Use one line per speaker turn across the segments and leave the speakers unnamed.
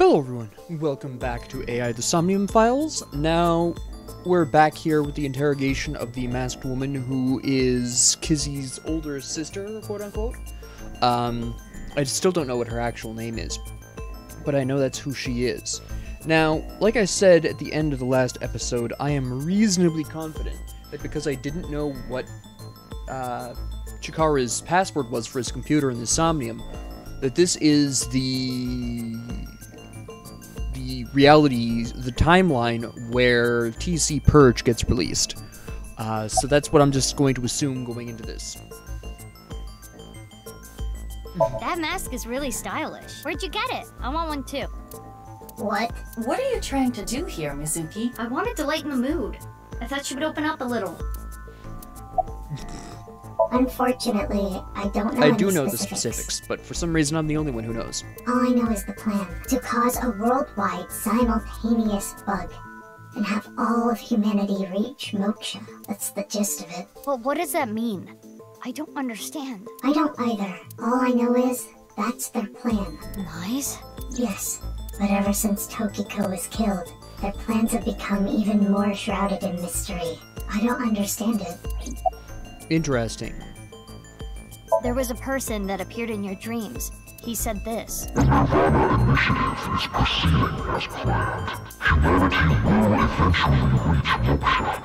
Hello everyone, welcome back to AI the Somnium Files. Now, we're back here with the interrogation of the masked woman who is Kizzy's older sister, quote-unquote. I still don't know what her actual name is, but I know that's who she is. Now, like I said at the end of the last episode, I am reasonably confident that because I didn't know what Chikara's password was for his computer in the Somnium, that this is the reality, the timeline where TC Purge gets released. So that's what I'm just going to assume going into this.
That mask is really stylish. Where'd you get it? I want one too.
What?
What are you trying to do here, Mizuki?
I wanted to lighten the mood. I thought she would open up a little.
Unfortunately, I don't know.
I do know the specifics, but for some reason I'm the only one who knows.
All I know is the plan. To cause a worldwide simultaneous bug and have all of humanity reach moksha. That's the gist of it.
Well, what does that mean? I don't understand.
I don't either. All I know is that's their plan.
Nice?
Yes, but ever since Tokiko was killed, their plans have become even more shrouded in mystery. I don't understand it.
Interesting.
There was a person that appeared in your dreams. He said this.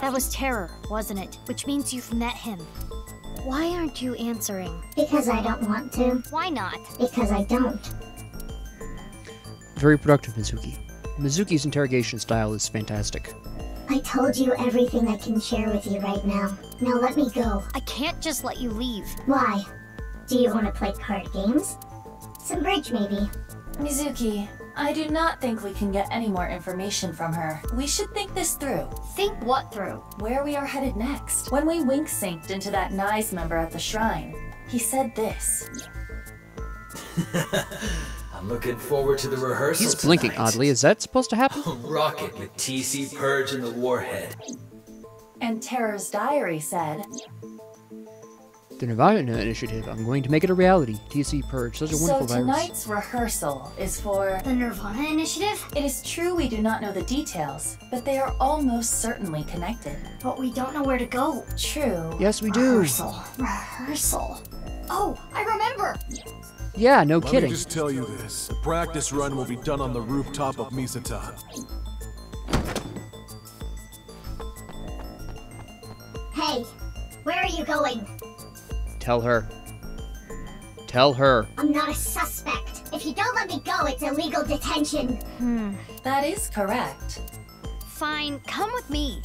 That was Terror, wasn't it? Which means you've met him. Why aren't you answering?
Because I don't want to.
Why not?
Because I don't.
Very productive, Mizuki. Mizuki's interrogation style is fantastic.
I told you everything I can share with you right now. Now let me go.
I can't just let you leave.
Why? Do you want to play card games? Some bridge, maybe.
Mizuki, I do not think we can get any more information from her. We should think this through.
Think what through?
Where we are headed next. When we wink-synced into that Nise member at the shrine, he said this.
I'm looking forward to the rehearsal.
He's blinking
tonight.
oddly. Is that supposed to happen?
Rocket with TC Purge and the Warhead.
And Terror's diary said,
The nirvanA initiative. I'm going to make it a reality. TC Purge. Such a wonderful
so
virus.
tonight's rehearsal is for...
The nirvanA initiative?
It is true we do not know the details, but they are almost certainly connected.
But we don't know where to go.
True.
Yes, we do.
Rehearsal. Oh, I remember!
Yeah, no
Let
kidding.
me just tell you this. The practice run will be done on the rooftop of Misatan.
Hey, where are you going?
Tell her. Tell her.
I'm not a suspect. If you don't let me go, it's illegal detention.
That is correct.
Fine, come with me.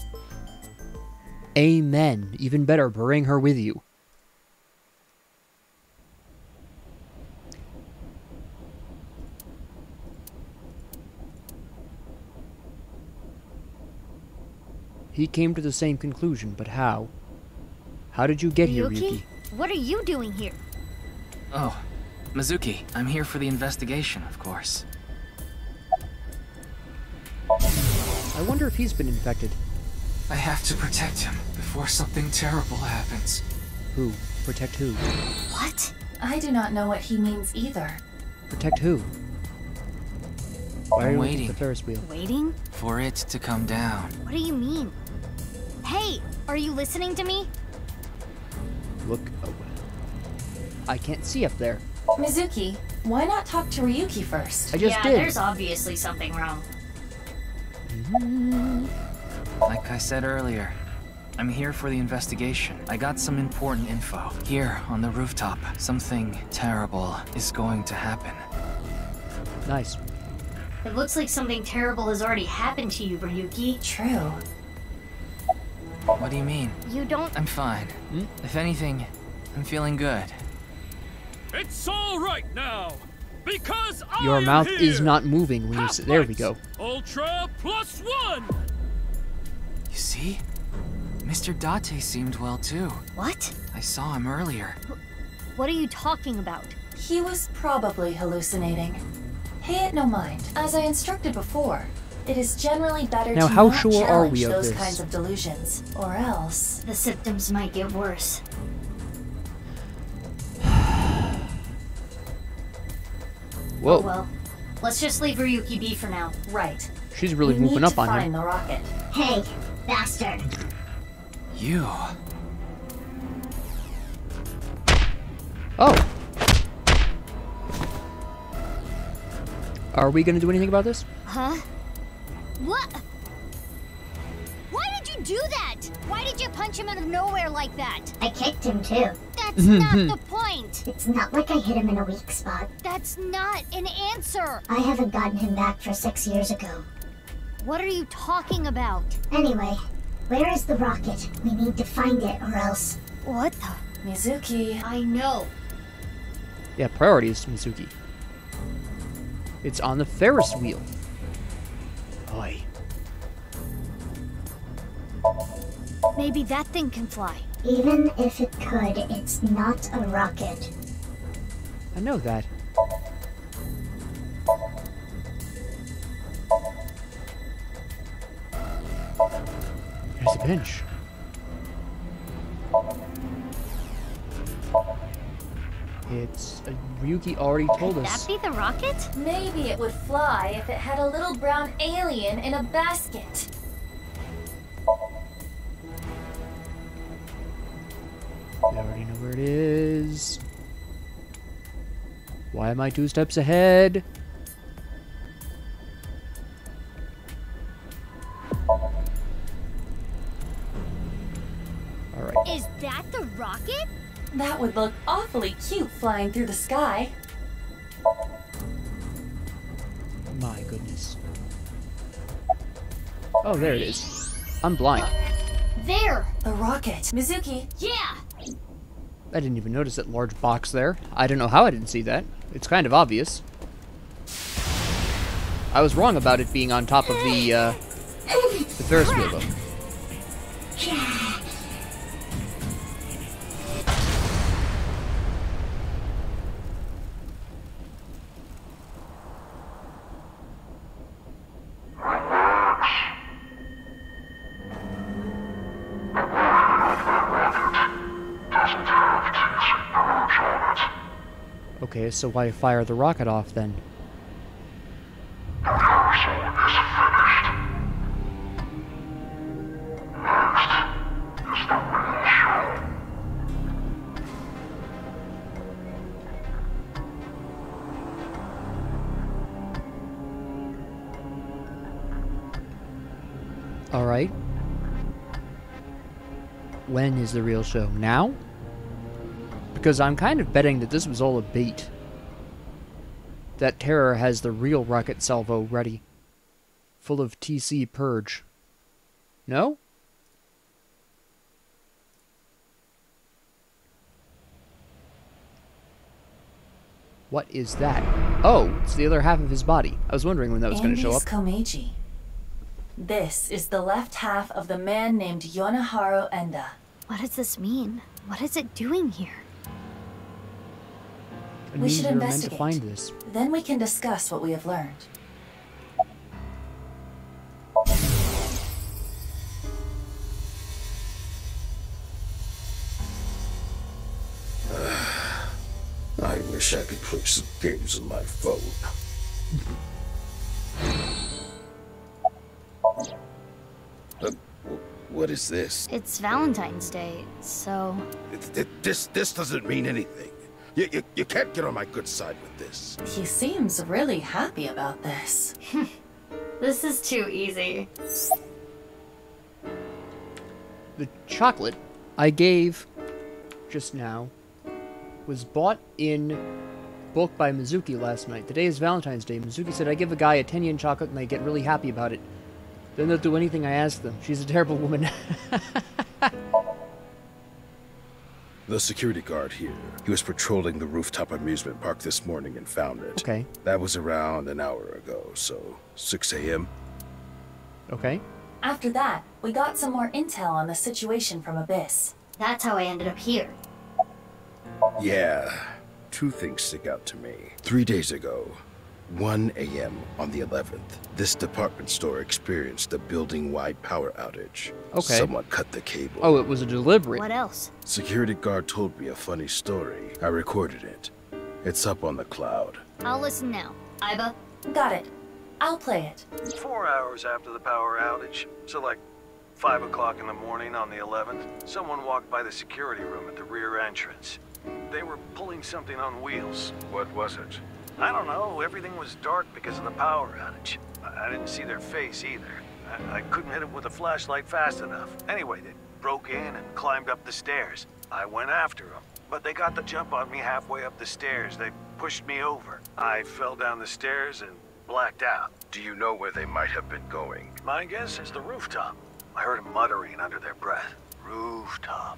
Amen. Even better, bring her with you. He came to the same conclusion, but how? How did you get here, Ryuki?
What are you doing here?
Oh, Mizuki, I'm here for the investigation, of course.
I wonder if he's been infected.
I have to protect him before something terrible happens.
Who? Protect who?
What?
I do not know what he means either.
Protect who? Why are
I'm
you
waiting.
waiting for the Ferris wheel?
Waiting?
For it to come down.
What do you mean? Hey, are you listening to me?
Look away. I can't see up there.
Mizuki, why not talk to Ryuki first?
I just did.
there's obviously something wrong.
Like I said earlier, I'm here for the investigation. I got some important info. Here, on the rooftop, something terrible is going to happen.
Nice.
It looks like something terrible has already happened to you, Ryuki.
True.
What do you mean?
You don't...
I'm fine. If anything, I'm feeling good.
It's all right now, because I
Your
am
mouth
here.
is not moving when you say... There we go.
Ultra +1.
You see? Mr. Date seemed well too.
What?
I saw him earlier.
What are you talking about?
He was probably hallucinating. Pay it no mind. As I instructed before, it is generally better
Now,
to
how
not
sure are we
challenge
of
those
this?
kinds of delusions, or else...
The symptoms might get worse.
Whoa.
Oh well. Let's just leave Ryuki be for now.
Right.
She's really
We
moving
need
up
to
on
find
her.
the rocket.
Hey, bastard.
You.
Oh. Are we gonna do anything about this?
Huh? What? Why did you do that? Why did you punch him out of nowhere like that?
I kicked him too.
That's not the point.
It's not like I hit him in a weak spot.
That's not an answer.
I haven't gotten him back for 6 years ago.
What are you talking about?
Anyway, where is the rocket? We need to find it or else...
What the?
Mizuki.
I know.
Yeah, priorities, Mizuki. It's on the Ferris wheel. Oi.
Maybe that thing can fly.
Even if it could, it's not a rocket.
I know that. There's a bench. It's... Ryuki already told
Could
us.
that be the rocket?
Maybe it would fly if it had a little brown alien in a basket.
I already know where it is. Why am I 2 steps ahead? Alright.
Is that the rocket?
That would look awfully cute flying through the sky.
My goodness. Oh, there it is. I'm blind.
There!
The rocket. Mizuki.
Yeah!
I didn't even notice that large box there. I don't know how I didn't see that. It's kind of obvious. I was wrong about it being on top of the Ferris wheel, though. Okay, so why fire the rocket off then? Alright. When is the real show? Now? Because I'm kind of betting that this was all a bait. That Terror has the real rocket salvo ready. Full of TC purge. No? What is that? Oh, it's the other half of his body. I was wondering when that was going to show up.
Komeiji. This is the left half of the man named Yonaharu Enda.
What does this mean? What is it doing here?
It
We
means
should
we were meant to
investigate.
find this.
Then we can discuss what we have learned.
I wish I could play some games on my phone. What is this?
It's Valentine's Day, so...
This doesn't mean anything. You can't get on my good side with this.
He seems really happy about this.
This is too easy.
The chocolate I gave just now was bought in bulk by Mizuki last night. Today is Valentine's Day. Mizuki said I give a guy a 10 yen chocolate and they get really happy about it. Then they'll do anything I ask them. She's a terrible woman.
The security guard here. He was patrolling the rooftop amusement park this morning and found it.
Okay.
That was around an hour ago, so 6 a.m.
Okay.
After that, we got some more intel on the situation from Abyss.
That's how I ended up here.
Yeah, 2 things stick out to me. 3 days ago, 1 a.m. on the 11th, this department store experienced a building-wide power outage.
Okay.
Someone cut the cable.
Oh, it was a deliberate.
What else?
Security guard told me a funny story. I recorded it. It's up on the cloud.
I'll listen now. Aiba?
Got it. I'll play it.
4 hours after the power outage, so like 5 o'clock in the morning on the 11th, someone walked by the security room at the rear entrance. They were pulling something on wheels.
What was it?
I don't know, everything was dark because of the power outage. I didn't see their face either. I couldn't hit them with a flashlight fast enough. Anyway, they broke in and climbed up the stairs. I went after them, but they got the jump on me halfway up the stairs. They pushed me over. I fell down the stairs and blacked out.
Do you know where they might have been going?
My guess is the rooftop. I heard them muttering under their breath. Rooftop.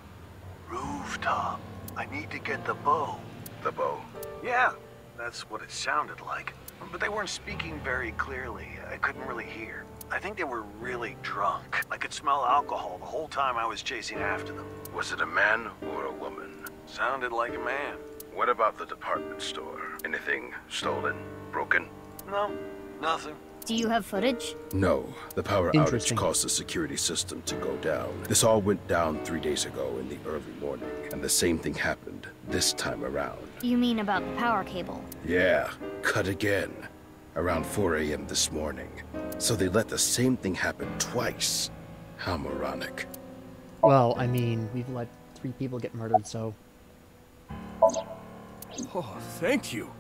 Rooftop. I need to get the bow.
The bow?
Yeah, that's what it sounded like. But they weren't speaking very clearly. I couldn't really hear. I think they were really drunk. I could smell alcohol the whole time I was chasing after them.
Was it a man or a woman?
Sounded like a man.
What about the department store? Anything stolen? Broken?
No, nothing.
Do you have footage?
No. The power outage
Interesting.
caused the security system to go down. This all went down 3 days ago in the early morning, and the same thing happened this time around.
You mean about the power cable?
Yeah, cut again. Around 4 a.m. this morning. So they let the same thing happen twice. How moronic.
Well, I mean, we've let 3 people get murdered, so...
Oh, thank you.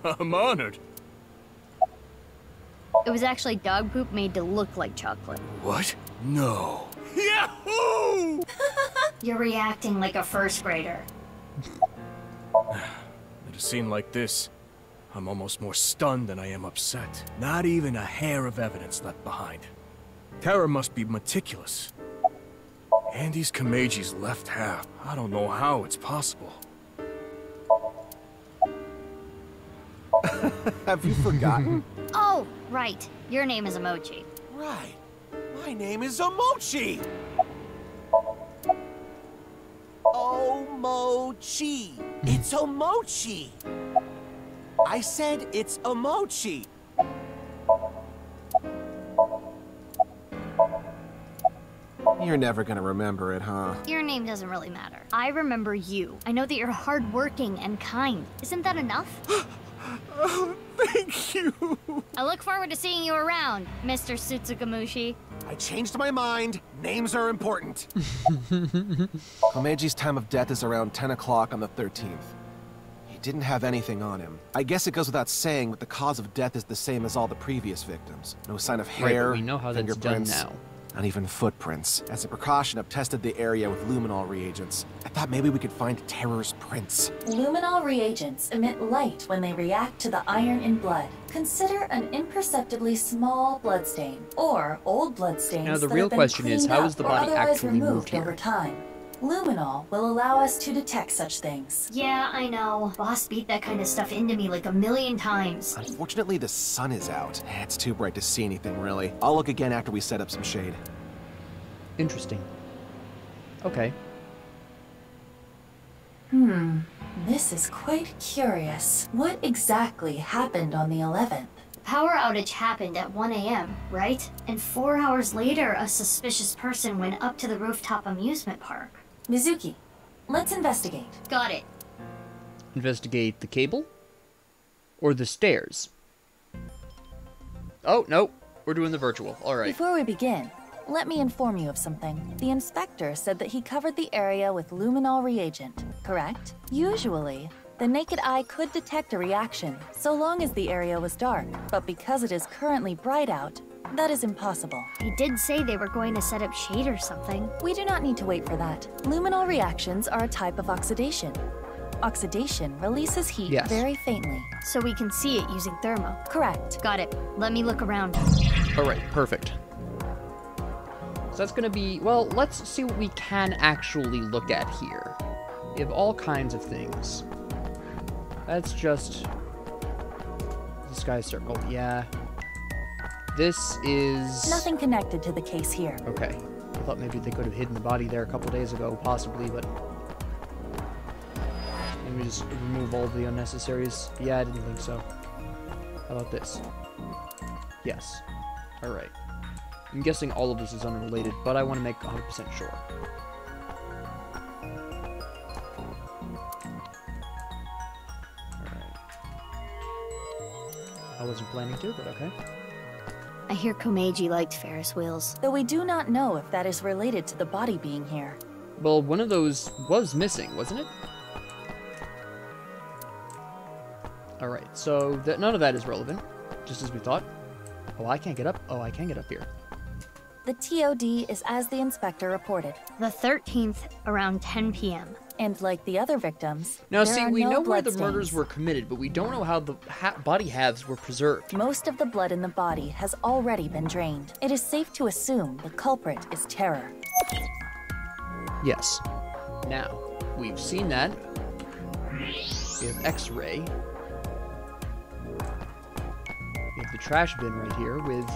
I'm honored.
It was actually dog poop made to look like chocolate.
What? No. Yahoo!
You're reacting like a first grader.
At a scene like this, I'm almost more stunned than I am upset. Not even a hair of evidence left behind. Terra must be meticulous. Andy's Kameji's left half. I don't know how it's possible.
Have you forgotten?
Oh, right. Your name is Emoji.
Right. My name is Omochi. Omochi. It's Omochi. I said it's Omochi. You're never gonna remember it, huh?
Your name doesn't really matter. I remember you. I know that you're hardworking and kind. Isn't that enough?
Oh, thank you.
I look forward to seeing you around, Mr. Sutsugamushi.
I changed my mind. Names are important. Komeji's time of death is around 10 o'clock on the 13th. He didn't have anything on him. I guess it goes without saying, but the cause of death is the same as all the previous victims. No sign of hair,
Right, but we know how that's done
fingerprints,
now.
not even footprints. As a precaution, I've tested the area with luminol reagents. I thought maybe we could find Terror's prints.
Luminol reagents emit light when they react to the iron in blood. Consider an imperceptibly small bloodstain, or old bloodstains
Now, the
that
real
have been
question is,
cleaned
how
up
is the
or
body
otherwise
actually moved
removed
here?
over time. Luminol will allow us to detect such things.
Yeah, I know. Boss beat that kind of stuff into me like a million times.
Unfortunately, the sun is out. It's too bright to see anything, really. I'll look again after we set up some shade.
Interesting. Okay.
This is quite curious. What exactly happened on the 11th?
Power outage happened at 1 a.m., right? And 4 hours later, a suspicious person went up to the rooftop amusement park.
Mizuki, let's investigate.
Got it.
Investigate the cable? Or the stairs? Oh, no. We're doing the virtual. Alright.
Before we begin, let me inform you of something. The inspector said that he covered the area with luminol reagent, correct? Usually, the naked eye could detect a reaction, so long as the area was dark. But because it is currently bright out, that is impossible.
He did say they were going to set up shade or something.
We do not need to wait for that. Luminol reactions are a type of oxidation. Oxidation releases heat
Yes.
very faintly.
So we can see it using thermo.
Correct.
Got it. Let me look around.
Alright, perfect. So that's gonna be... Well, let's see what we can actually look at here. We have all kinds of things. That's just... the sky circle, yeah. This is...
Nothing connected to the case here.
Okay. I thought maybe they could have hidden the body there a couple days ago, possibly, but... Let me just remove all the unnecessaries. Yeah, I didn't think so. How about this? Yes. Alright. I'm guessing all of this is unrelated, but I want to make 100% sure. I wasn't planning to, but okay.
I hear Komeiji liked Ferris wheels.
Though we do not know if that is related to the body being here.
Well, one of those was missing, wasn't it? Alright, so none of that is relevant, just as we thought. Oh, I can't get up. Oh, I can get up here.
The TOD is as the inspector reported.
The 13th, around 10 p.m.
And like the other victims,
Now,
there
see,
are
we
no
know where
blood
the murders
stains.
were committed, but we don't know how the body halves were preserved.
Most of the blood in the body has already been drained. It is safe to assume the culprit is Terror.
Yes. Now, we've seen that. We have X-ray. We have the trash bin right here with...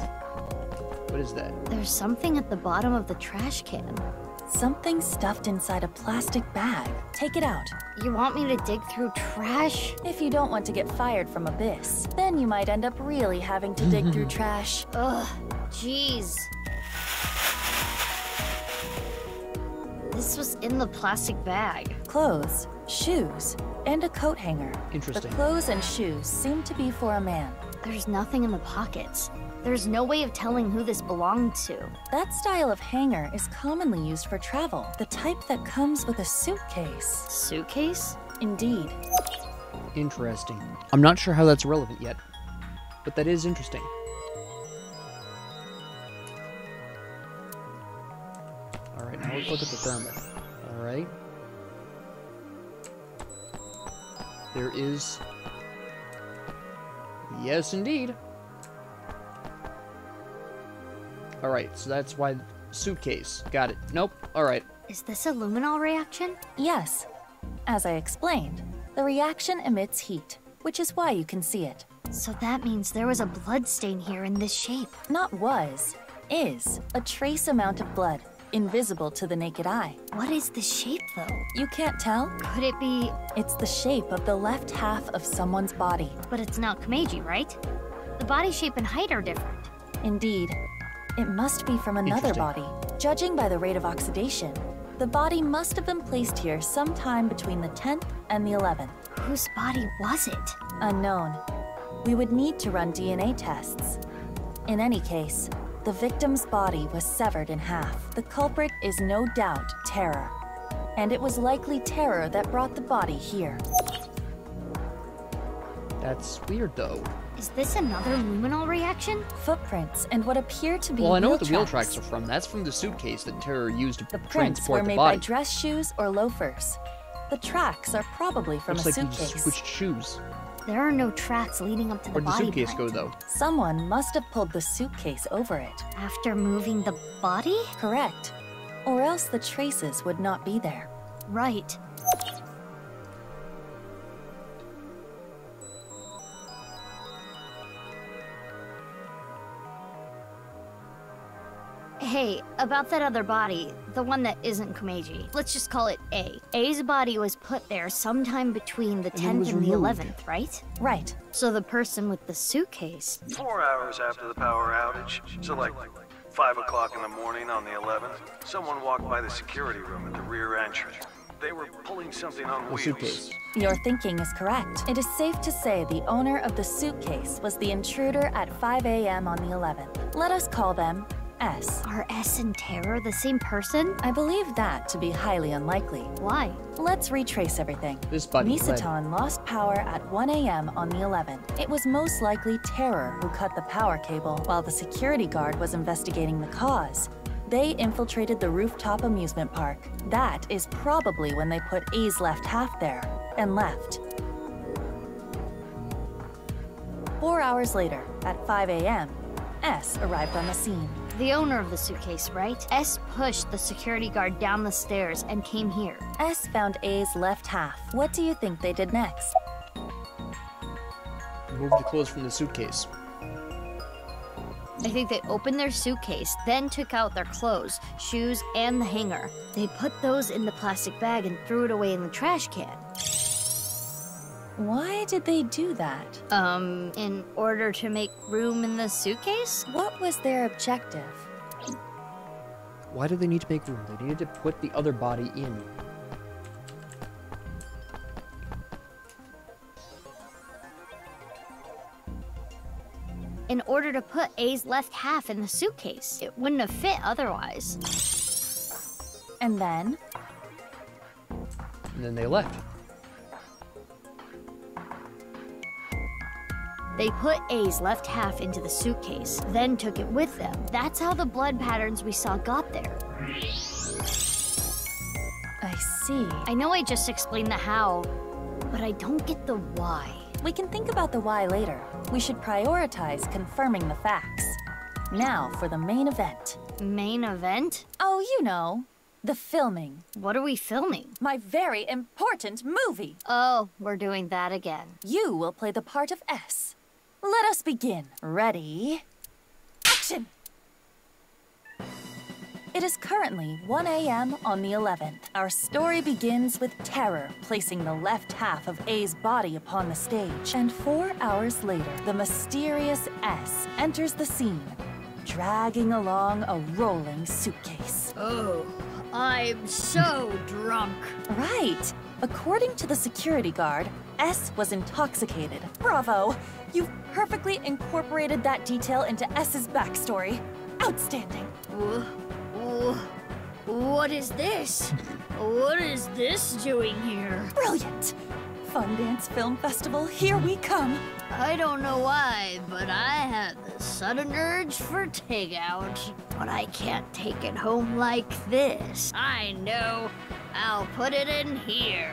What is that?
There's something at the bottom of the trash can.
Something stuffed inside a plastic bag. Take it out.
You want me to dig through trash?
If you don't want to get fired from Abyss, then you might end up really having to dig through trash.
Ugh, jeez. This was in the plastic bag.
Clothes, shoes, and a coat hanger.
Interesting.
The clothes and shoes seem to be for a man.
There's nothing in the pockets. There's no way of telling who this belonged to.
That style of hanger is commonly used for travel, the type that comes with a suitcase.
Suitcase?
Indeed.
Interesting. I'm not sure how that's relevant yet, but that is interesting. Alright, now let's look at the thermal. Alright. There is... Yes, indeed. Alright, so that's why... Suitcase. Got it. Nope. Alright.
Is this a luminol reaction?
Yes. As I explained, the reaction emits heat, which is why you can see it.
So that means there was a blood stain here in this shape.
Not was, is a trace amount of blood, invisible to the naked eye.
What is the shape, though?
You can't tell?
Could it be...
It's the shape of the left half of someone's body.
But it's not Komeiji, right? The body shape and height are different.
Indeed. It must be from another body. Judging by the rate of oxidation, the body must have been placed here sometime between the 10th and the 11th.
Whose body was it?
Unknown. We would need to run DNA tests. In any case, the victim's body was severed in half. The culprit is no doubt Terror. And it was likely Terror that brought the body here.
That's weird, though.
Is this another luminol reaction?
Footprints and what appear to be
Well, I know
wheel
what the wheel
tracks.
tracks are from. That's from the suitcase that Terror used to
The prints were
transport the
made
body.
by dress shoes or loafers. The tracks are probably from
Looks
a
like
suitcase.
he switched shoes.
There are no tracks leading up to the
Where'd the
body
suitcase
print.
go, though?
Someone must have pulled the suitcase over it.
After moving the body?
Correct. Or else the traces would not be there.
Right. Hey, about that other body, the one that isn't Komeiji. Let's just call it A. A's body was put there sometime between the
And then
10th
was
and the
removed.
11th, right?
Right.
So the person with the suitcase...
4 hours after the power outage, so like 5 o'clock in the morning on the 11th, someone walked by the security room at the rear entrance. They were pulling something on
The
wheels.
suitcase.
Your thinking is correct. It is safe to say the owner of the suitcase was the intruder at 5 a.m. on the 11th. Let us call them S.
Are S and Terror the same person?
I believe that to be highly unlikely.
Why?
Let's retrace everything.
This body fled.
Misaton lost power at 1 a.m. on the 11th. It was most likely Terror who cut the power cable while the security guard was investigating the cause. They infiltrated the rooftop amusement park. That is probably when they put A's left half there and left. 4 hours later, at 5 a.m., S arrived on the scene.
The owner of the suitcase, right? S pushed the security guard down the stairs and came here.
S found A's left half. What do you think they did next?
Remove the clothes from the suitcase.
I think they opened their suitcase, then took out their clothes, shoes, and the hanger. They put those in the plastic bag and threw it away in the trash can.
Why did they do that?
In order to make room in the suitcase?
What was their objective?
Why did they need to make room? They needed to put the other body in.
in order to put A's left half in the suitcase. It wouldn't have fit otherwise.
And then?
And then they left.
They put A's left half into the suitcase, then took it with them. That's how the blood patterns we saw got there.
I see.
I know I just explained the how, but I don't get the why.
We can think about the why later. We should prioritize confirming the facts. Now for the main event.
Main event?
Oh, you know, the filming.
What are we filming?
My very important movie.
Oh, we're doing that again.
You will play the part of S. Let us begin. Ready? Action! It is currently 1 a.m. on the 11th. Our story begins with Terror placing the left half of A's body upon the stage. And 4 hours later, the mysterious S enters the scene, dragging along a rolling suitcase.
Oh, I'm so drunk.
Right. According to the security guard, S was intoxicated. Bravo! You've perfectly incorporated that detail into S's backstory. Outstanding.
What is this? What is this doing here?
Brilliant! Fundance Film Festival, here we come.
I don't know why, but I had the sudden urge for takeout. But I can't take it home like this. I know. I'll put it in here.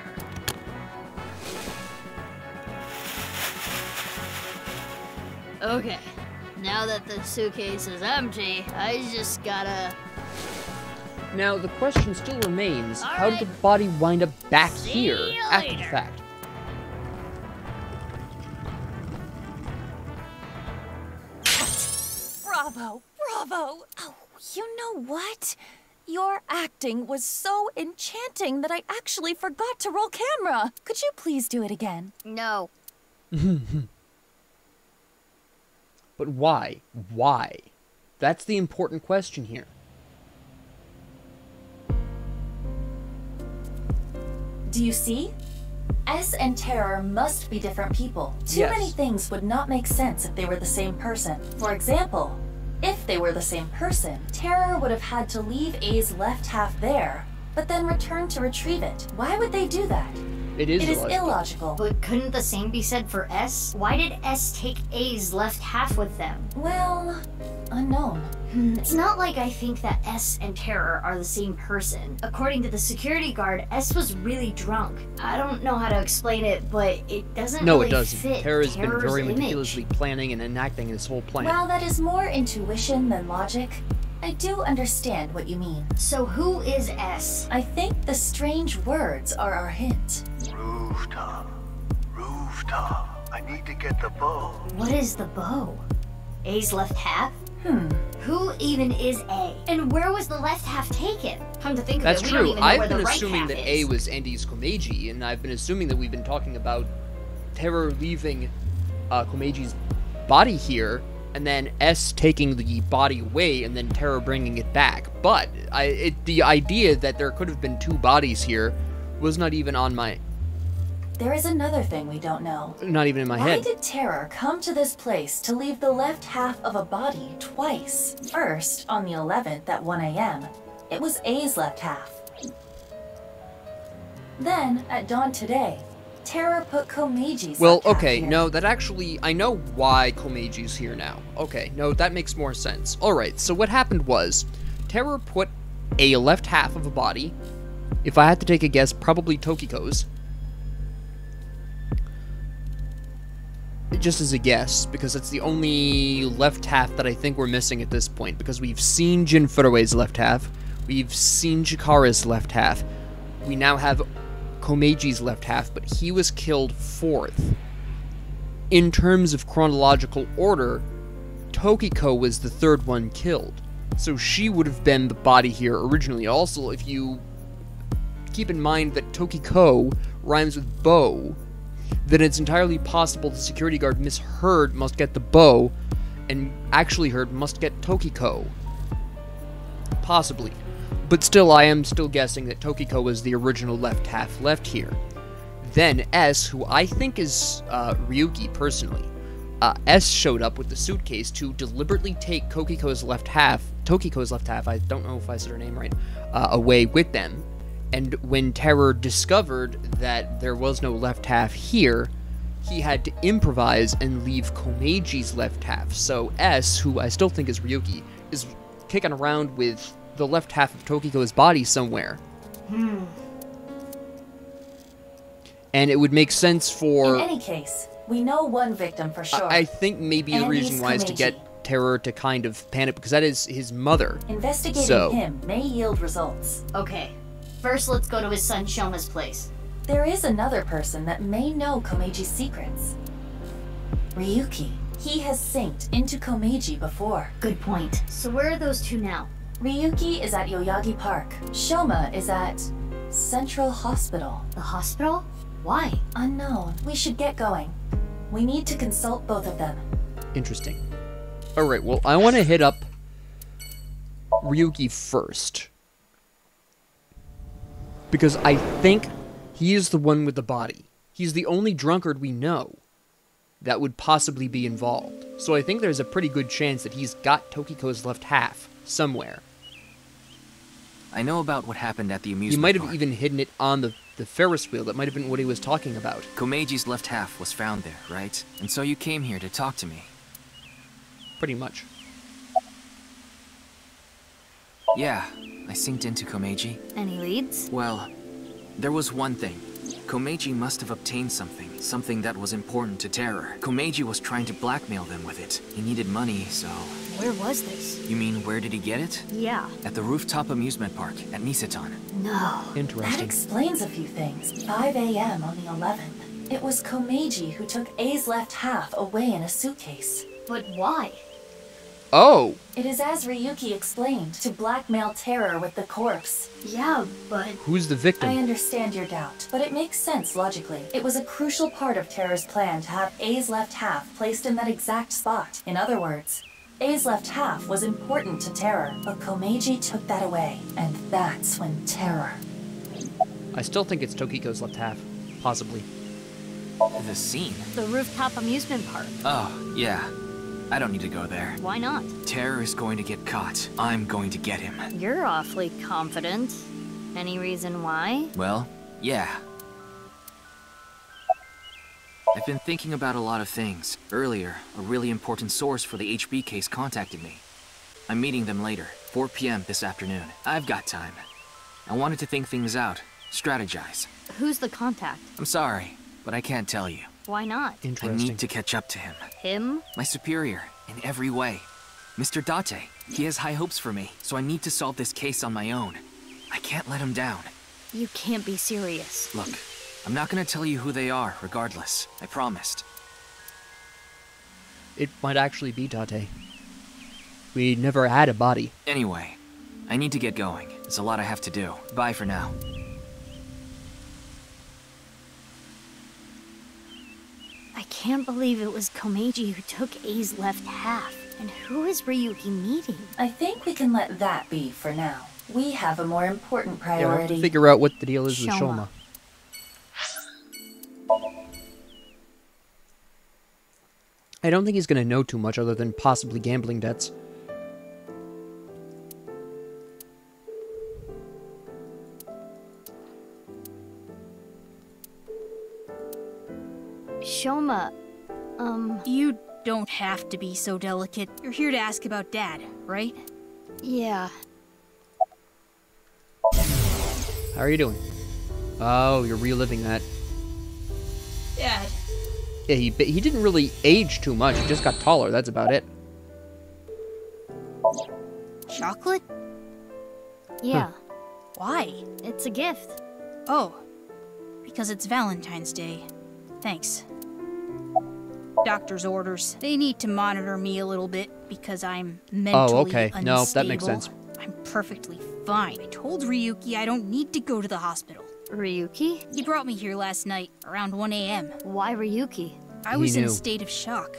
Okay, now that the suitcase is empty, I just gotta...
Now, the question still remains, how did the body wind up back here after the fact?
Bravo, bravo. Oh, you know what? Your acting was so enchanting that I actually forgot to roll camera. Could you please do it again?
No.
But why? Why? That's the important question here.
Do you see? S and Terror must be different people. Too
Yes.
many things would not make sense if they were the same person. For example, if they were the same person, Terror would have had to leave A's left half there, but then return to retrieve it. Why would they do that?
It is
illogical.
But couldn't the same be said for S? Why did S take A's left half with them?
Well, unknown.
It's not like I think that S and Terror are the same person. According to the security guard, S was really drunk. I don't know how to explain it, but it doesn't
No,
really
it doesn't.
fit
Terror's been
Terror's
very
image.
meticulously planning and enacting this whole plan.
While that is more intuition than logic, I do understand what you mean.
So who is S?
I think the strange words are our hint.
Rooftop. Rooftop. I need to get the bow.
What is the bow? A's left half? Who even is A? And where was the left half taken? Come to think of
That's
it, we don't
true.
even know
I've
where
been
the right
assuming
half
that
is.
A was Andy's Komeiji, and I've been assuming that we've been talking about Terror leaving Komeiji's body here, and then S taking the body away, and then Terror bringing it back. But the idea that there could have been two bodies here was not even on my...
There is another thing we don't know.
Not even in my
Why
head.
did Terror come to this place to leave the left half of a body twice? First, on the 11th at 1 a.m., it was A's left half. Then, at dawn today, Terror put Komeiji's
Well,
left half
okay,
here.
no, that actually... I know why Komeiji's here now. Okay, no, that makes more sense. Alright, so what happened was, Terror put a left half of a body, if I had to take a guess, probably Tokiko's, just as a guess, because it's the only left half that I think we're missing at this point, because we've seen Jin Furue's left half, we've seen Chikara's left half, we now have Komeiji's left half, but he was killed fourth. In terms of chronological order, Tokiko was the third one killed, so she would have been the body here originally. Also, if you keep in mind that Tokiko rhymes with bow, then it's entirely possible the security guard misheard must get the bow, and actually heard must get Tokiko. Possibly. But still, I am still guessing that Tokiko was the original left half left here. Then S, who I think is Ryuki personally, S showed up with the suitcase to deliberately take Tokiko's left half, I don't know if I said her name right, away with them. And when Terror discovered that there was no left half here, he had to improvise and leave Komeji's left half. So S, who I still think is Ryuki, is kicking around with the left half of Tokiko's body somewhere. And it would make sense for...
In any case, we know one victim for sure.
I think maybe the reason why is to get Terror to kind of panic, because that is his mother.
Investigating him may yield results.
Okay. First, let's go to his son Shoma's place.
There is another person that may know Komeji's secrets. Ryuki. He has synced into Komeji before.
Good point. So where are those two now?
Ryuki is at Yoyagi Park. Shoma is at Central Hospital.
The hospital? Why?
Unknown. We should get going. We need to consult both of them.
Interesting. Alright, well, I want to hit up Ryuki first. Because I think he is the one with the body. He's the only drunkard we know that would possibly be involved. So I think there's a pretty good chance that he's got Tokiko's left half somewhere.
I know about what happened at the amusement
He might have
park.
even hidden it on the Ferris wheel. That might have been what he was talking about.
Komeji's left half was found there, right? And so you came here to talk to me.
Pretty much.
Yeah, I synced into Komeji.
Any leads?
Well, there was one thing. Komeji must have obtained something that was important to Terror. Komeji was trying to blackmail them with it. He needed money, so...
Where was this?
You mean, where did he get it?
Yeah.
At the rooftop amusement park, at Nisetan.
No.
Interesting.
That explains a few things. 5 a.m. on the 11th. It was Komeji who took A's left half away in a suitcase.
But why?
Oh!
It is as Ryuki explained, to blackmail Terror with the corpse.
Yeah, but...
Who's the victim?
I understand your doubt, but it makes sense logically. It was a crucial part of Terror's plan to have A's left half placed in that exact spot. In other words, A's left half was important to Terror, but Komeji took that away. And that's when Terror...
I still think it's Tokiko's left half. Possibly.
The scene?
The rooftop amusement park.
Oh, yeah. I don't need to go there.
Why not?
Terror is going to get caught. I'm going to get him.
You're awfully confident. Any reason why?
Well, yeah. I've been thinking about a lot of things. Earlier, a really important source for the HB case contacted me. I'm meeting them later, 4 p.m. this afternoon. I've got time. I wanted to think things out, strategize.
Who's the contact?
I'm sorry, but I can't tell you.
Why not?
I need to catch up to him.
Him?
My superior, in every way. Mr. Date. He has high hopes for me, so I need to solve this case on my own. I can't let him down.
You can't be serious.
Look, I'm not gonna tell you who they are, regardless. I promised.
It might actually be Date. We never had a body.
Anyway, I need to get going. There's a lot I have to do. Bye for now.
I can't believe it was Komeji who took A's left half. And who is Ryuki meeting?
I think we can let that be for now. We have a more important
Yeah, we'll
priority.
have to figure out what the deal is with
Shoma.
Shoma. I don't think he's going to know too much other than possibly gambling debts.
Shoma,
You don't have to be so delicate. You're here to ask about Dad, right?
yeah.
How are you doing? Oh, you're reliving that.
Dad.
Yeah, he didn't really age too much. He just got taller. That's about it.
Chocolate?
Yeah.
Why?
It's a gift.
Oh, because it's Valentine's Day. Thanks. Doctor's orders. They need to monitor me a little bit because I'm mentally
okay.
unstable.
No, that makes sense.
I'm perfectly fine. I told Ryuki I don't need to go to the hospital.
Ryuki?
He brought me here last night, around 1 a.m.
Why Ryuki?
I was in
knew.
a state of shock.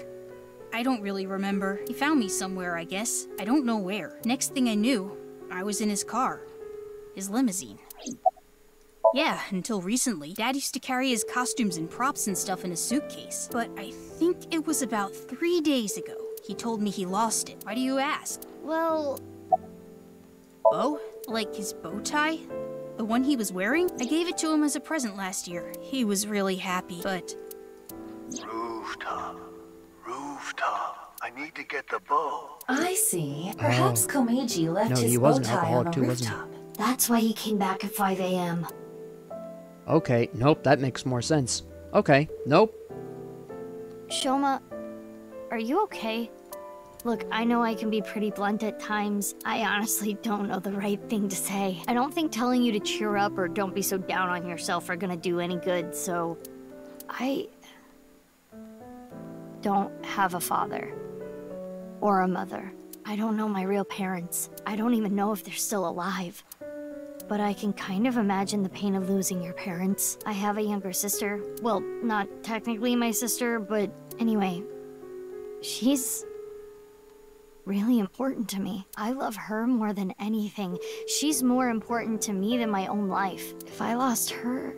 I don't really remember. He found me somewhere, I guess. I don't know where. Next thing I knew, I was in his car. His limousine. Yeah, until recently. Dad used to carry his costumes and props and stuff in a suitcase. But I think it was about 3 days ago. He told me he lost it. Why do you ask?
Well...
Bow? Like his bow tie? The one he was wearing? I gave it to him as a present last year. He was really happy, but...
Rooftop. I need to get the bow.
I see. Perhaps Komeiji left
No,
his
he
bow
was an
tie on
alcoholic
the
too, wasn't he?
rooftop.
That's why he came back at 5 a.m.
Okay, nope, that makes more sense. Okay, nope.
Shoma, are you okay? Look, I know I can be pretty blunt at times. I honestly don't know the right thing to say. I don't think telling you to cheer up or don't be so down on yourself are gonna do any good, so... I... don't have a father. Or a mother. I don't know my real parents. I don't even know if they're still alive. But I can kind of imagine the pain of losing your parents. I have a younger sister. Well, not technically my sister, but anyway. She's... really important to me. I love her more than anything. She's more important to me than my own life. If I lost her,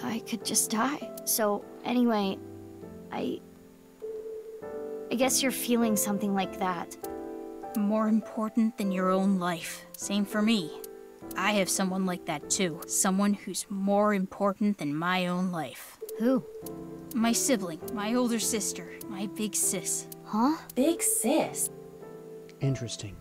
I could just die. So, anyway, I guess you're feeling something like that.
More important than your own life. Same for me. I have someone like that too. Someone who's more important than my own life.
Who?
My sibling, my older sister, my big sis.
Huh?
Big sis?
Interesting.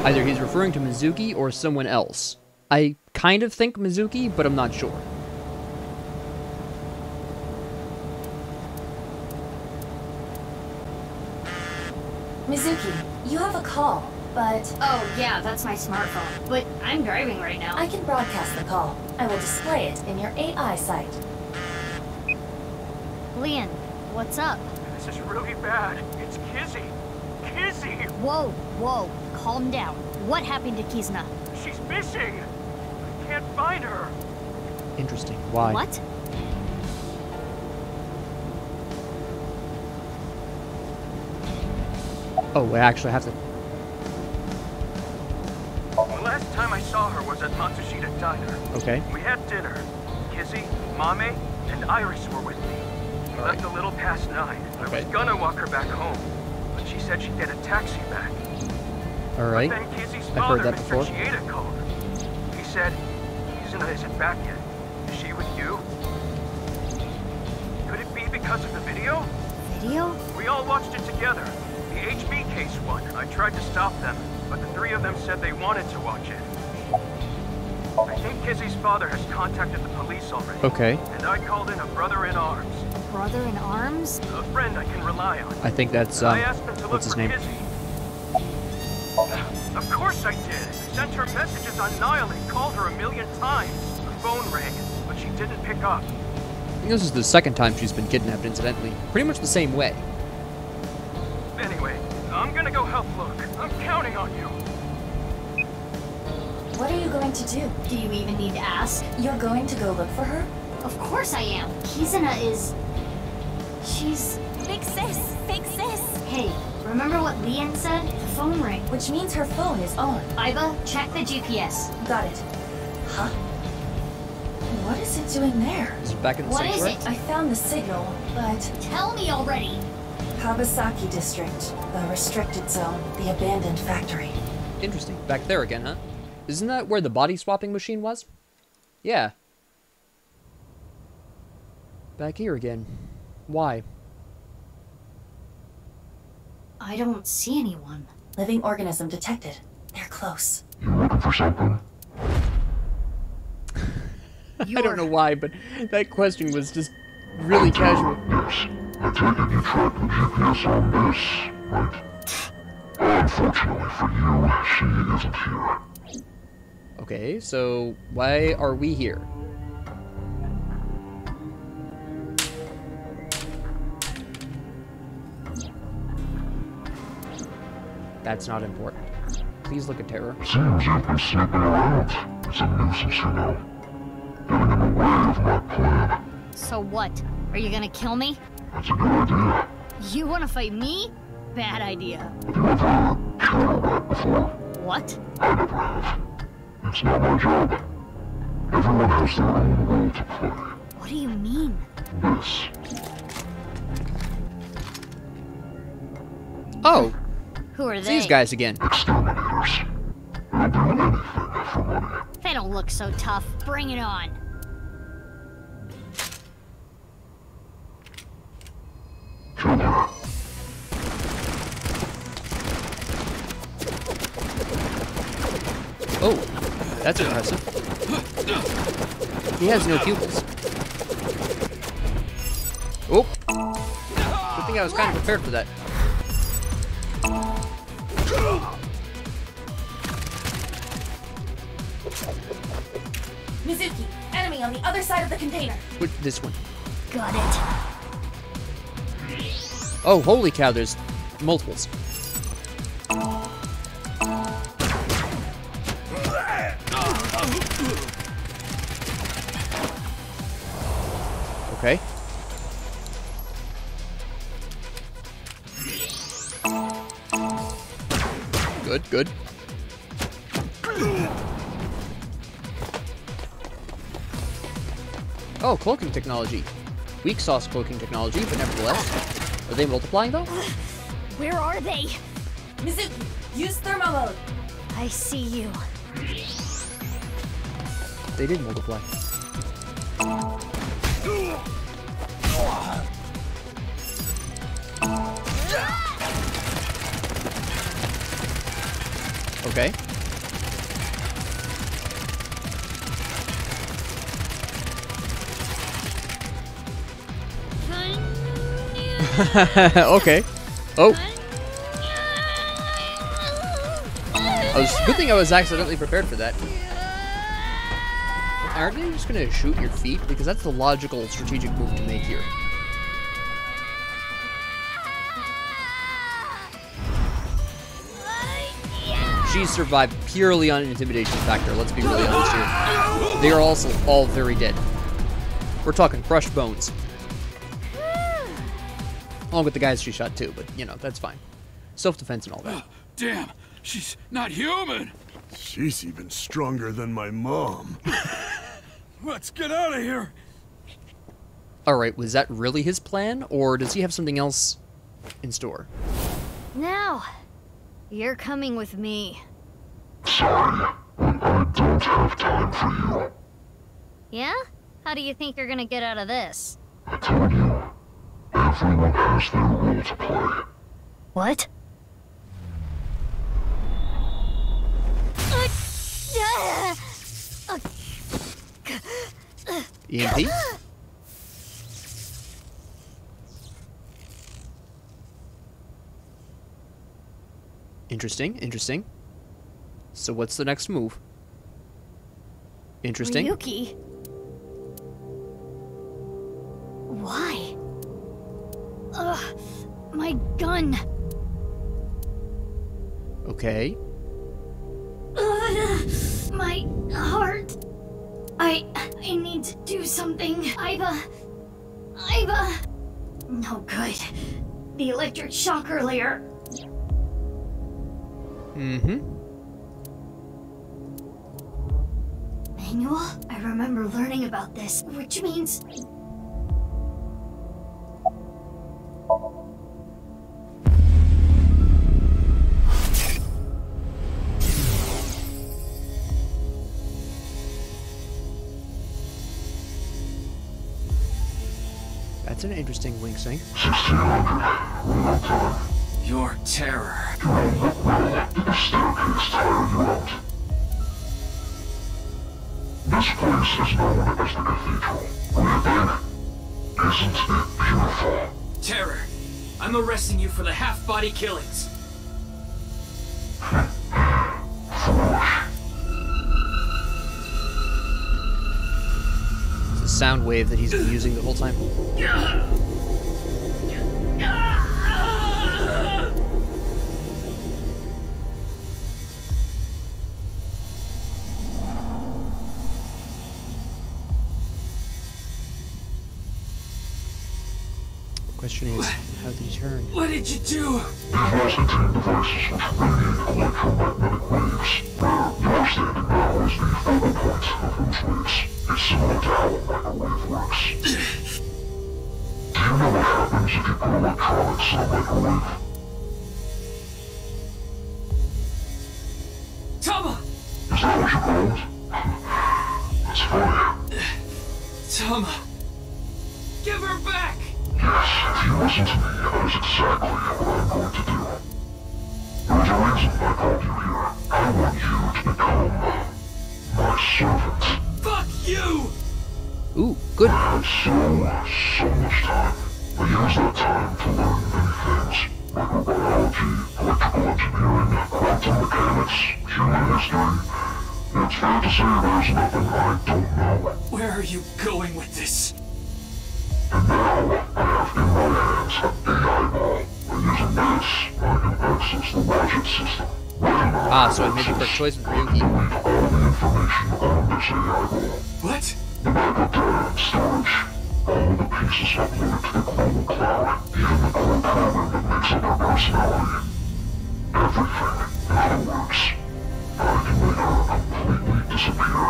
Either he's referring to Mizuki or someone else. I kind of think Mizuki, but I'm not sure.
Mizuki, you have a call, but...
Oh, yeah, that's my smartphone. But I'm driving right now.
I can broadcast the call. I will display it in your AI site.
Leon, what's up?
This is really bad. It's Kizzy. Kizzy!
Whoa, calm down. What happened to Kizna?
She's missing! I can't find her.
Interesting. Why?
What?
Oh, I actually have to...
The last time I saw her was at Matsushita Diner.
Okay.
We had dinner. Kizzy, Mame, and Iris were with me. We left a little past 9. I was gonna walk her back home, but she said she'd get a taxi back.
Alright.
But then Kizzy's
I've heard
father,
that
Mr.
before.
Chieda, called. He said, Kizuna isn't back yet. Is she with you? Could it be because of the video?
Video?
We all watched it together. The HB case one. I tried to stop them, but the 3 of them said they wanted to watch it. I think Kizzy's father has contacted the police already.
Okay.
And I called in a brother-in-arms.
Brother-in-arms?
A friend I can rely on.
I think that's,
I asked him to look
what's his
for
name?
Kizzy. Of course I did. Sent her messages on Nihilate, called her 1,000,000 times. The phone rang, but she didn't pick up.
I think this is the second time she's been kidnapped, incidentally. Pretty much the same way.
Anyway, I'm gonna go help look. I'm counting on you.
What are you going to do?
Do you even need to ask?
You're going to go look for her?
Of course I am. Kizuna is... She's...
Big sis! Big sis!
Hey, remember what Leon said? The phone rang.
Which means her phone is on.
Iba, check the GPS.
Got it. Huh? What is it doing there?
Is it back in the
What is
sanctuary?
it?
I found the signal, but...
Tell me already!
Kawasaki District, the restricted zone, the abandoned factory.
Interesting. Back there again, huh? Isn't that where the body swapping machine was? Yeah. Back here again. Why?
I don't see anyone.
Living organism detected. They're close.
You looking for something?
I don't know why, but that question was just really casual.
Yes. I take it you tracked the GPS on this, right? Unfortunately for you, she isn't here.
Okay, so why are we here? That's not important. Please look at Terror.
Seems you've been sneaking around. It's a nuisance, you know. Getting in the way of my plan.
So what? Are you gonna kill me?
That's a good idea.
You wanna fight me? Bad idea.
Have you ever heard of cattle rat before?
What?
I never have. It's not my job. Everyone has their own role to play.
What do you mean?
This.
Oh,
Who are
it's
they?
these guys again.
Exterminators. They'll do anything for money.
They don't look so tough. Bring it on.
Kill her.
Oh, that's impressive. He has no pupils. Oh, good thing I was kind of prepared for that.
Mizuki, enemy on the other side of the container.
This one.
Got it.
Oh, holy cow, there's multiples. Okay. Good, good. Oh, cloaking technology. Weak sauce cloaking technology, but nevertheless. Are they multiplying though?
Where are they?
Mizuki, use thermo mode.
I see you.
They did multiply. Okay. Okay. Oh. Good thing I was accidentally prepared for that. Aren't they just gonna shoot your feet? Because that's the logical, strategic move to make here. She survived purely on an intimidation factor, let's be really honest here. They are also all very dead. We're talking crushed bones. Along with the guys she shot too, but you know, that's fine. Self-defense and all that.
Damn, she's not human.
She's even stronger than my mom.
Let's get out of here.
Alright, was that really his plan, or does he have something else in store?
Now, you're coming with me.
Sorry, but I don't have time for you.
Yeah? How do you think you're gonna get out of this?
I told you, everyone has their role to play.
What?
EMP? Interesting, interesting. So what's the next move? Interesting.
Ryuki? Why? Ugh, my gun.
Okay.
My heart. I need to do something. Iva. No good. The electric shock earlier.
Mm-hmm.
Manual? I remember learning about this, which means...
That's an interesting wink sync.
1600, we're out time.
Your terror.
You don't look well. Did the staircase tire you out? This place is known as the Cathedral. What do you think? Isn't it beautiful?
Terror. I'm arresting you for the half-body killings.
Foolish.
It's a sound wave that he's been using the whole time. Question is, how did he turn?
What did you do?
These must contain devices which radiate electromagnetic waves, where you're standing now is the focal point of those waves. It's similar to how a microwave works. Do you know what happens if you put electronics in a microwave?
Tama!
Is that what you call it? That's funny.
Tama! Give her back!
Yes, if you listen to me, that is exactly what I'm going to do. There's a reason I called you here. I want you to become my servant.
Fuck you!
Ooh, good.
I had so much time. I used that time to learn many things. Microbiology, electrical engineering, quantum mechanics, human history. It's fair to say there's nothing I don't know.
Where are you going with this?
And now, I have in my hands an AI ball. And using this, I can access the logic system.
So I made the correct choice with Ryuki.
Delete all the information on this AI ball.
What?
The backup data and storage. All the pieces uploaded to the global cloud. Even the core program that makes up her personality. Everything, in other words. I can make her completely disappear.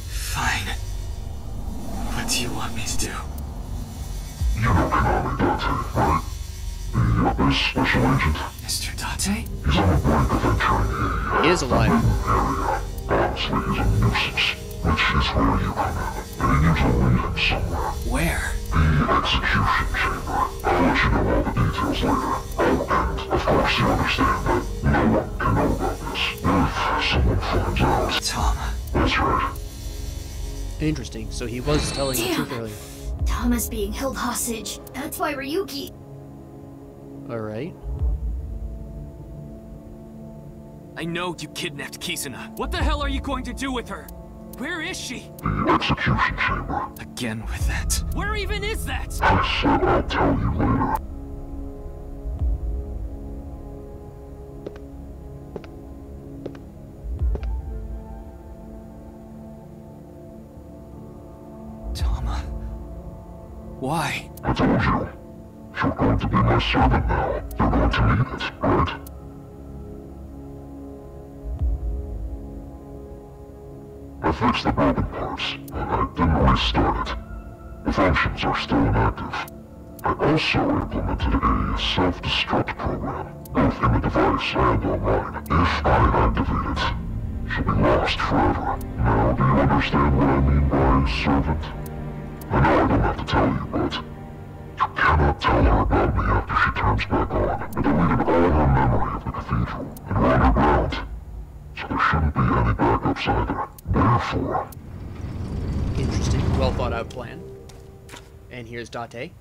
Fine. What do you want me to do?
You know Konami Date, right? The Abyss Special Agent.
Mr. Date?
He's on the brink of entering a
He is alive.
area. Honestly, he's a nuisance, which is where you come in. And you need to lead him somewhere.
Where?
The execution chamber. I'll let you know all the details later. Oh, and of course you understand that no one can know about this. If someone finds out.
Tom.
That's right.
Interesting. So he was telling the truth earlier.
Tama's being held hostage. That's why Ryuki...
Alright.
I know you kidnapped Kisuna. What the hell are you going to do with her? Where is she?
The execution chamber.
Again with that. Where even is that?
I said I'll tell you later.
Tama. Why?
I told you. You're going to be my servant now. You're going to need it, right? I fixed the broken parts, and I didn't restart it. The functions are still inactive. I also implemented a self-destruct program, both in the device and online. If I activate it, she'll be lost forever. Now, do you understand what I mean by servant? I know I don't have to tell you, but you cannot tell her about me after she turns back on. I deleted all her memory of the cathedral, and we're underground, so there shouldn't be any backups either. Therefore...
Interesting. Well thought out plan. And here's Date.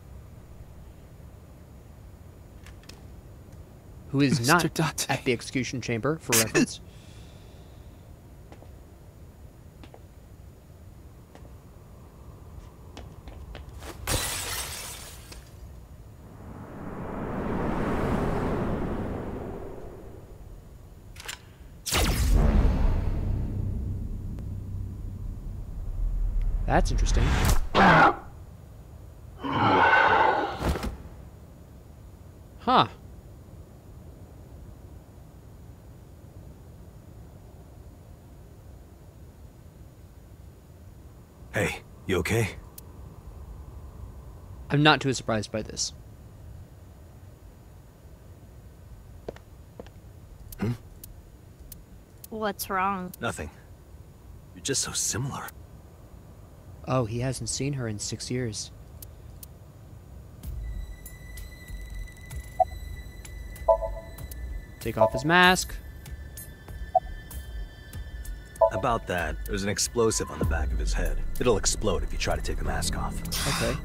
Who is not at the execution chamber, for reference. That's interesting. Huh.
Hey, you okay?
I'm not too surprised by this.
What's wrong?
Nothing. You're just so similar.
Oh, he hasn't seen her in 6 years. Take off his mask.
About that, there's an explosive on the back of his head. It'll explode if you try to take the mask off.
Okay.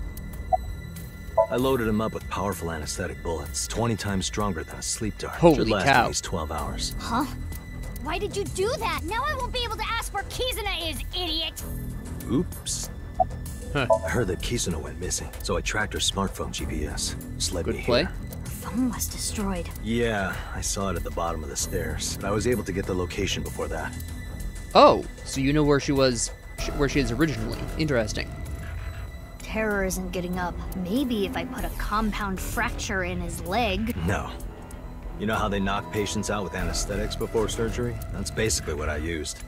I loaded him up with powerful anesthetic bullets, 20 times stronger than a sleep dart.
Holy
Should last
cow.
at least 12 hours.
Huh? Why did you do that? Now I won't be able to ask where Kizuna is, idiot!
Oops.
Huh.
I heard that Kisuna went missing, so I tracked her smartphone GPS. Just led
Good
me
play.
here.
Her phone was destroyed.
Yeah, I saw it at the bottom of the stairs, but I was able to get the location before that.
Oh, so you know where she was, where she is originally. Interesting.
Terror isn't getting up. Maybe if I put a compound fracture in his leg.
No. You know how they knock patients out with anesthetics before surgery? That's basically what I used.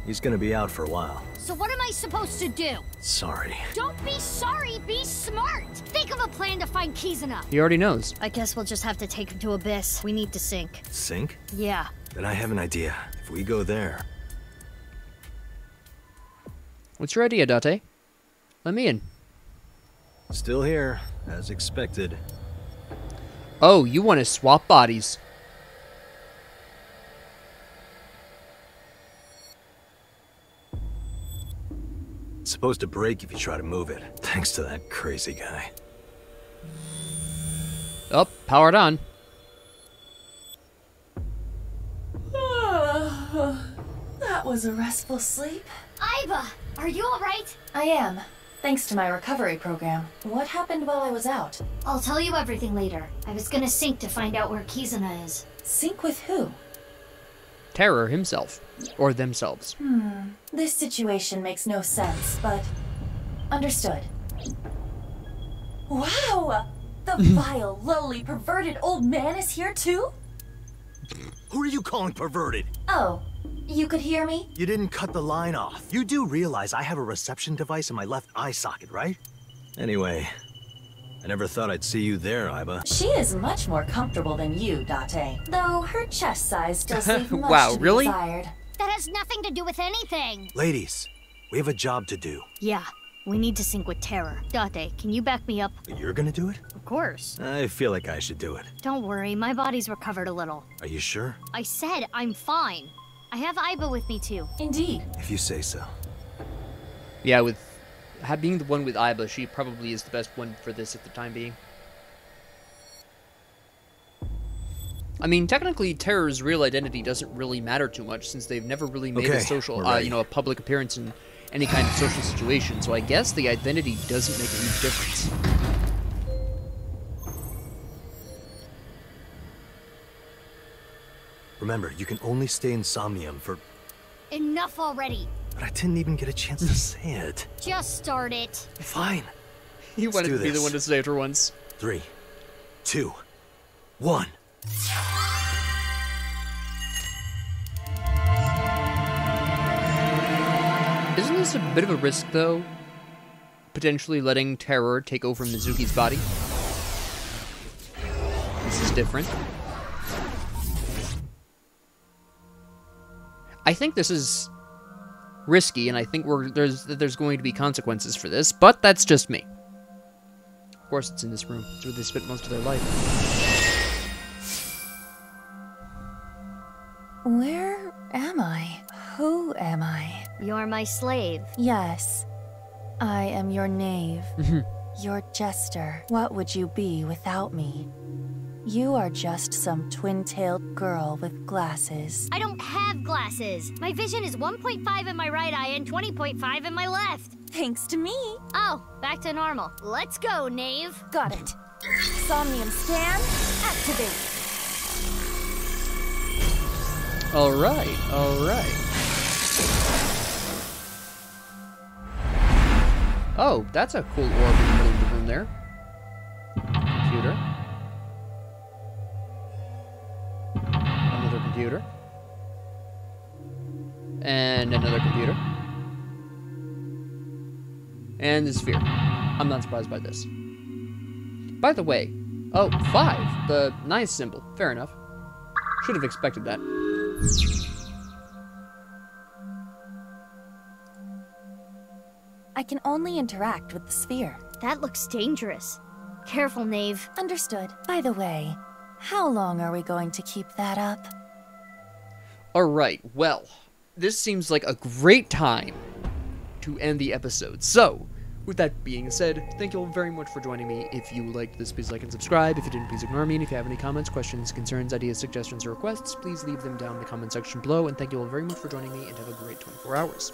He's gonna be out for a while.
So what am I supposed to do?
Sorry.
Don't be sorry, be smart! Think of a plan to find Kizuna.
He already knows.
I guess we'll just have to take him to Abyss. We need to sink.
Sink?
Yeah.
Then I have an idea. If we go there...
What's your idea, Date? Let me in.
Still here, as expected.
Oh, you want to swap bodies.
It's supposed to break if you try to move it, thanks to that crazy guy.
Oh, powered on.
That was a restful sleep.
Aiba, are you alright?
I am, thanks to my recovery program. What happened while I was out?
I'll tell you everything later. I was gonna sink to find out where Kizuna is.
Sink with who?
Terror himself. Or themselves.
This situation makes no sense, but... understood. Wow! The vile, lowly, perverted old man is here too?
Who are you calling perverted?
Oh, you could hear me?
You didn't cut the line off. You do realize I have a reception device in my left eye socket, right? Anyway, I never thought I'd see you there, Aiba.
She is much more comfortable than you, Date. Though her chest size does leave much
Wow,
to be
really?
desired.
That has nothing to do with anything.
Ladies, we have a job to do.
Yeah, we need to sink with Terror. Date, can you back me up?
You're gonna do it?
Of course.
I feel like I should do it.
Don't worry, my body's recovered a little.
Are you sure?
I said I'm fine. I have Aiba with me too.
Indeed.
If you say so.
Yeah, with being the one with Aiba, she probably is the best one for this at the time being. I mean, technically, Terror's real identity doesn't really matter too much since they've never really made a social, a public appearance in any kind of social situation. So I guess the identity doesn't make a huge difference.
Remember, you can only stay in Somnium for...
Enough already.
But I didn't even get a chance to say it.
Just start it.
Fine.
He wanted to be the one to say it for once.
3, 2, 1.
Isn't this a bit of a risk, though? Potentially letting Terror take over Mizuki's body? This is different. I think this is risky, and I think there's going to be consequences for this, but that's just me. Of course, it's in this room. It's where they spent most of their life.
Where am I? Who am I?
You're my slave.
Yes. I am your knave. Your jester. What would you be without me? You are just some twin-tailed girl with glasses.
I don't have glasses. My vision is 1.5 in my right eye and 20.5 in my left.
Thanks to me.
Oh, back to normal. Let's go, knave.
Got it. Somnium scan, activate.
Alright, alright. Oh, that's a cool orb in the middle of the room there. Computer. Another computer. And another computer. And the sphere. I'm not surprised by this. By the way, oh, 5, the nice symbol. Fair enough. Should have expected that.
I can only interact with the sphere.
That looks dangerous. Careful, knave.
Understood. By the way, how long are we going to keep that up?
Alright, well, this seems like a great time to end the episode. So, with that being said, thank you all very much for joining me. If you liked this, please like and subscribe. If you didn't, please ignore me. And if you have any comments, questions, concerns, ideas, suggestions, or requests, please leave them down in the comment section below. And thank you all very much for joining me, and have a great 24 hours.